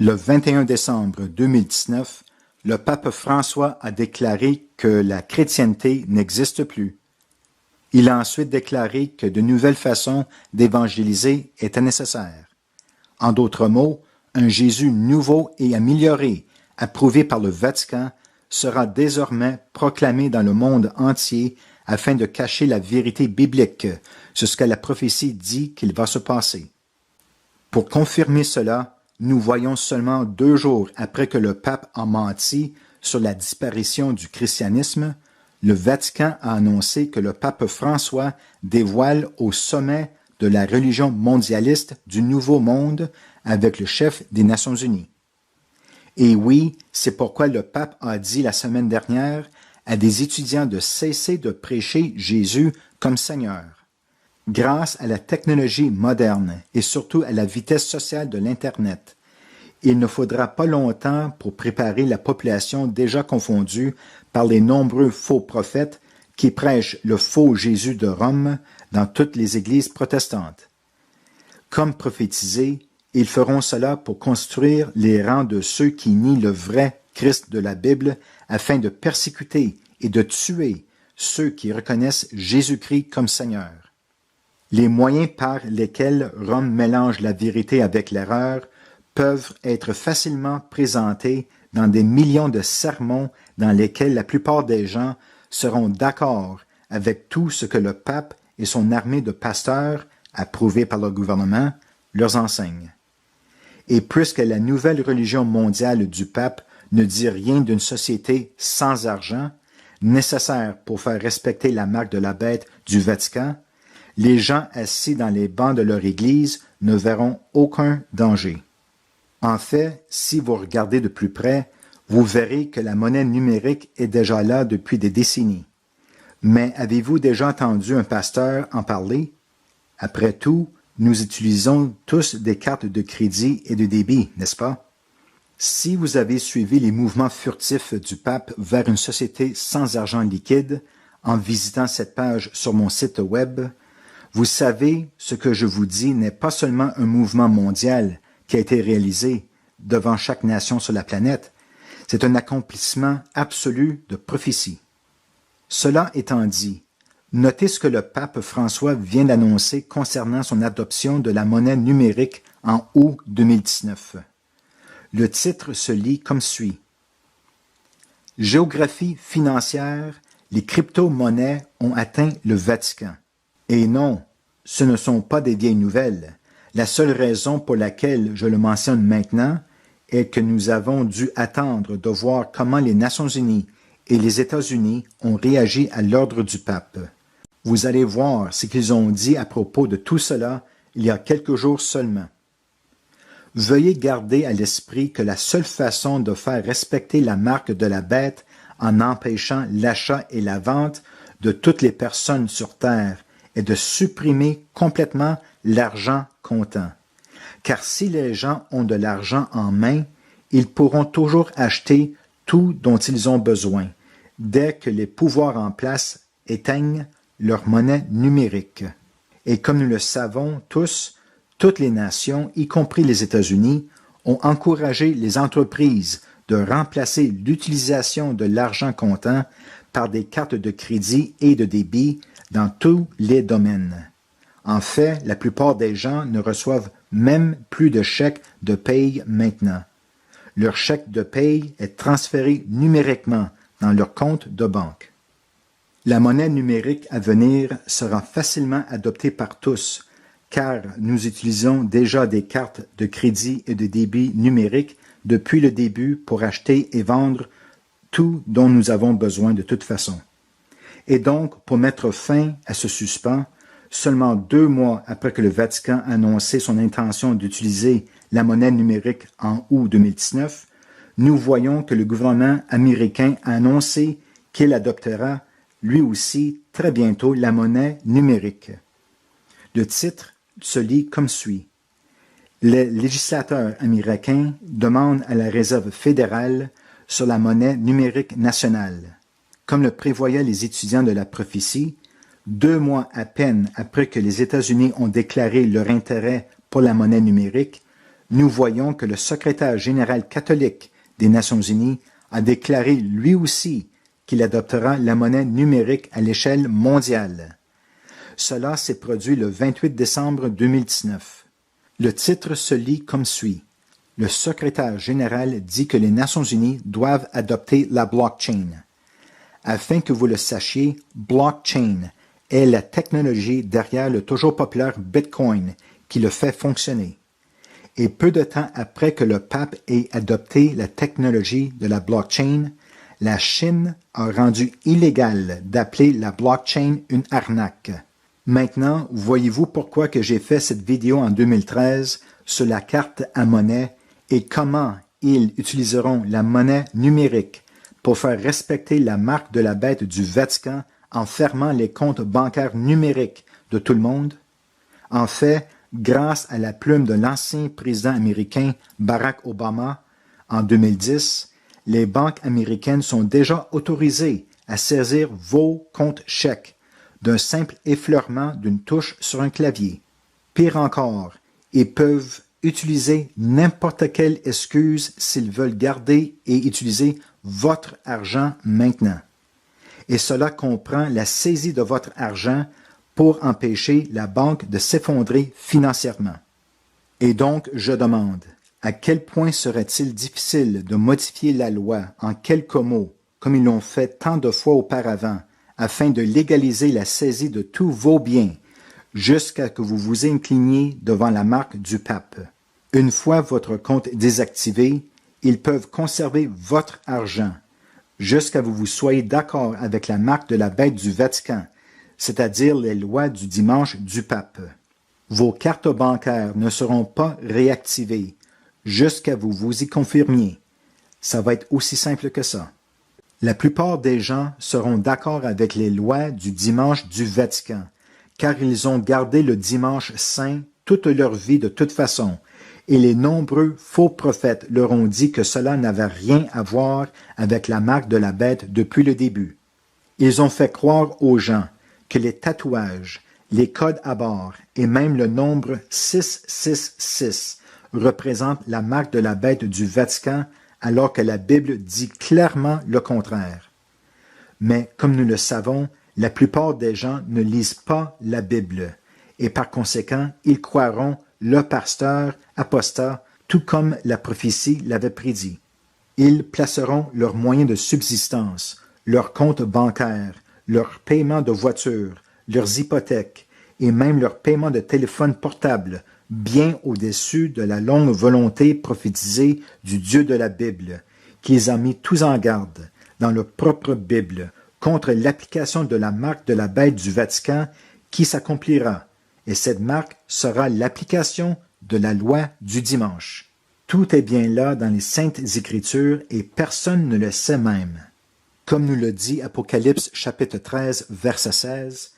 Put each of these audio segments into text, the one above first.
Le 21 décembre 2019, le pape François a déclaré que la chrétienté n'existe plus. Il a ensuite déclaré que de nouvelles façons d'évangéliser étaient nécessaires. En d'autres mots, un Jésus nouveau et amélioré, approuvé par le Vatican, sera désormais proclamé dans le monde entier afin de cacher la vérité biblique sur ce que la prophétie dit qu'il va se passer. Pour confirmer cela, nous voyons seulement 2 jours après que le pape a menti sur la disparition du christianisme, le Vatican a annoncé que le pape François dévoile au sommet de la religion mondialiste du Nouveau Monde avec le chef des Nations Unies. Et oui, c'est pourquoi le pape a dit la semaine dernière à des étudiants de cesser de prêcher Jésus comme Seigneur. Grâce à la technologie moderne et surtout à la vitesse sociale de l'Internet, il ne faudra pas longtemps pour préparer la population déjà confondue par les nombreux faux prophètes qui prêchent le faux Jésus de Rome dans toutes les églises protestantes. Comme prophétisé, ils feront cela pour construire les rangs de ceux qui nient le vrai Christ de la Bible afin de persécuter et de tuer ceux qui reconnaissent Jésus-Christ comme Seigneur. Les moyens par lesquels Rome mélange la vérité avec l'erreur peuvent être facilement présentés dans des millions de sermons dans lesquels la plupart des gens seront d'accord avec tout ce que le pape et son armée de pasteurs, approuvés par le gouvernement, leur enseignent. Et puisque la nouvelle religion mondiale du pape ne dit rien d'une société sans argent, nécessaire pour faire respecter la marque de la bête du Vatican, les gens assis dans les bancs de leur église ne verront aucun danger. En fait, si vous regardez de plus près, vous verrez que la monnaie numérique est déjà là depuis des décennies. Mais avez-vous déjà entendu un pasteur en parler? Après tout, nous utilisons tous des cartes de crédit et de débit, n'est-ce pas? Si vous avez suivi les mouvements furtifs du pape vers une société sans argent liquide, en visitant cette page sur mon site web, vous savez, ce que je vous dis n'est pas seulement un mouvement mondial qui a été réalisé devant chaque nation sur la planète, c'est un accomplissement absolu de prophétie. Cela étant dit, notez ce que le pape François vient d'annoncer concernant son adoption de la monnaie numérique en août 2019. Le titre se lit comme suit. Géographie financière, les crypto-monnaies ont atteint le Vatican. Et non, ce ne sont pas des vieilles nouvelles. La seule raison pour laquelle je le mentionne maintenant est que nous avons dû attendre de voir comment les Nations Unies et les États-Unis ont réagi à l'ordre du pape. Vous allez voir ce qu'ils ont dit à propos de tout cela il y a quelques jours seulement. Veuillez garder à l'esprit que la seule façon de faire respecter la marque de la bête en empêchant l'achat et la vente de toutes les personnes sur Terre est de supprimer complètement l'argent comptant. Car si les gens ont de l'argent en main, ils pourront toujours acheter tout dont ils ont besoin, dès que les pouvoirs en place éteignent leur monnaie numérique. Et comme nous le savons tous, toutes les nations, y compris les États-Unis, ont encouragé les entreprises de remplacer l'utilisation de l'argent comptant par des cartes de crédit et de débit dans tous les domaines. En fait, la plupart des gens ne reçoivent même plus de chèques de paye maintenant. Leur chèque de paye est transféré numériquement dans leur compte de banque. La monnaie numérique à venir sera facilement adoptée par tous, car nous utilisons déjà des cartes de crédit et de débit numériques depuis le début pour acheter et vendre tout dont nous avons besoin de toute façon. Et donc, pour mettre fin à ce suspens, seulement 2 mois après que le Vatican a annoncé son intention d'utiliser la monnaie numérique en août 2019, nous voyons que le gouvernement américain a annoncé qu'il adoptera lui aussi très bientôt la monnaie numérique. Le titre se lit comme suit. Les législateurs américains demandent à la Réserve fédérale sur la monnaie numérique nationale. Comme le prévoyaient les étudiants de la prophétie, 2 mois à peine après que les États-Unis ont déclaré leur intérêt pour la monnaie numérique, nous voyons que le secrétaire général catholique des Nations unies a déclaré lui aussi qu'il adoptera la monnaie numérique à l'échelle mondiale. Cela s'est produit le 28 décembre 2019. Le titre se lit comme suit. Le secrétaire général dit que les Nations unies doivent adopter la blockchain. Afin que vous le sachiez, blockchain est la technologie derrière le toujours populaire Bitcoin qui le fait fonctionner. Et peu de temps après que le pape ait adopté la technologie de la blockchain, la Chine a rendu illégal d'appeler la blockchain une arnaque. Maintenant, voyez-vous pourquoi que j'ai fait cette vidéo en 2013 sur la carte à monnaie et comment ils utiliseront la monnaie numérique pour faire respecter la marque de la bête du Vatican en fermant les comptes bancaires numériques de tout le monde? En fait, grâce à la plume de l'ancien président américain Barack Obama, en 2010, les banques américaines sont déjà autorisées à saisir vos comptes chèques d'un simple effleurement d'une touche sur un clavier. Pire encore, ils peuvent utiliser n'importe quelle excuse s'ils veulent garder et utiliser votre argent maintenant. Et cela comprend la saisie de votre argent pour empêcher la banque de s'effondrer financièrement. Et donc, je demande, à quel point serait-il difficile de modifier la loi en quelques mots, comme ils l'ont fait tant de fois auparavant, afin de légaliser la saisie de tous vos biens, jusqu'à que vous vous incliniez devant la marque du pape. Une fois votre compte désactivé, ils peuvent conserver votre argent, jusqu'à ce que vous soyez d'accord avec la marque de la bête du Vatican, c'est-à-dire les lois du dimanche du pape. Vos cartes bancaires ne seront pas réactivées, jusqu'à ce que vous vous y confirmiez. Ça va être aussi simple que ça. La plupart des gens seront d'accord avec les lois du dimanche du Vatican, car ils ont gardé le dimanche saint toute leur vie de toute façon, et les nombreux faux prophètes leur ont dit que cela n'avait rien à voir avec la marque de la bête depuis le début. Ils ont fait croire aux gens que les tatouages, les codes à bord et même le nombre 666 représentent la marque de la bête du Vatican, alors que la Bible dit clairement le contraire. Mais comme nous le savons, la plupart des gens ne lisent pas la Bible, et par conséquent, ils croiront le pasteur apostat, tout comme la prophétie l'avait prédit. Ils placeront leurs moyens de subsistance, leurs comptes bancaires, leurs paiements de voitures, leurs hypothèques et même leurs paiements de téléphone portable bien au-dessus de la longue volonté prophétisée du Dieu de la Bible, qui les a mis tous en garde, dans leur propre Bible, contre l'application de la marque de la bête du Vatican qui s'accomplira, et cette marque sera l'application de la loi du dimanche. Tout est bien là dans les Saintes Écritures et personne ne le sait même. Comme nous le dit Apocalypse chapitre 13, verset 16,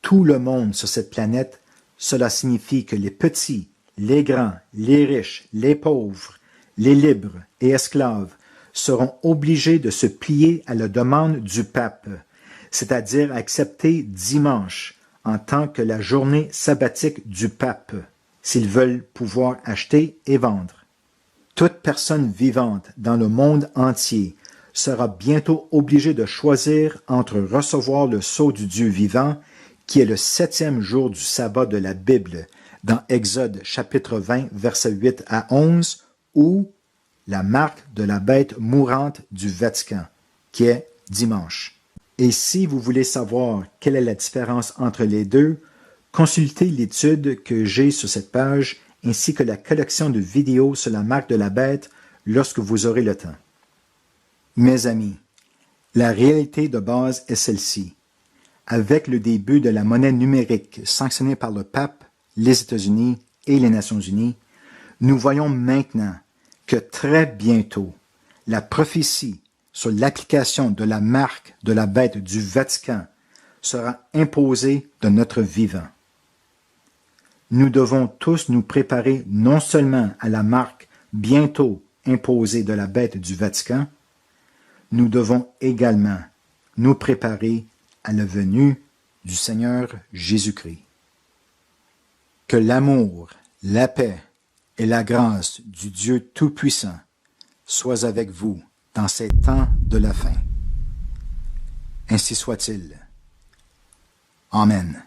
tout le monde sur cette planète, cela signifie que les petits, les grands, les riches, les pauvres, les libres et esclaves seront obligés de se plier à la demande du pape, c'est-à-dire accepter dimanche en tant que la journée sabbatique du pape, s'ils veulent pouvoir acheter et vendre. Toute personne vivante dans le monde entier sera bientôt obligée de choisir entre recevoir le sceau du Dieu vivant, qui est le 7e jour du sabbat de la Bible, dans Exode chapitre 20, versets 8 à 11, ou la marque de la bête mourante du Vatican, qui est dimanche. Et si vous voulez savoir quelle est la différence entre les deux, consultez l'étude que j'ai sur cette page, ainsi que la collection de vidéos sur la marque de la bête lorsque vous aurez le temps. Mes amis, la réalité de base est celle-ci. Avec le début de la monnaie numérique sanctionnée par le pape, les États-Unis et les Nations unies, nous voyons maintenant que très bientôt, la prophétie sur l'application de la marque de la bête du Vatican sera imposée de notre vivant. Nous devons tous nous préparer non seulement à la marque bientôt imposée de la bête du Vatican, nous devons également nous préparer à la venue du Seigneur Jésus-Christ. Que l'amour, la paix et la grâce du Dieu Tout-Puissant soient avec vous dans ces temps de la fin. Ainsi soit-il. Amen.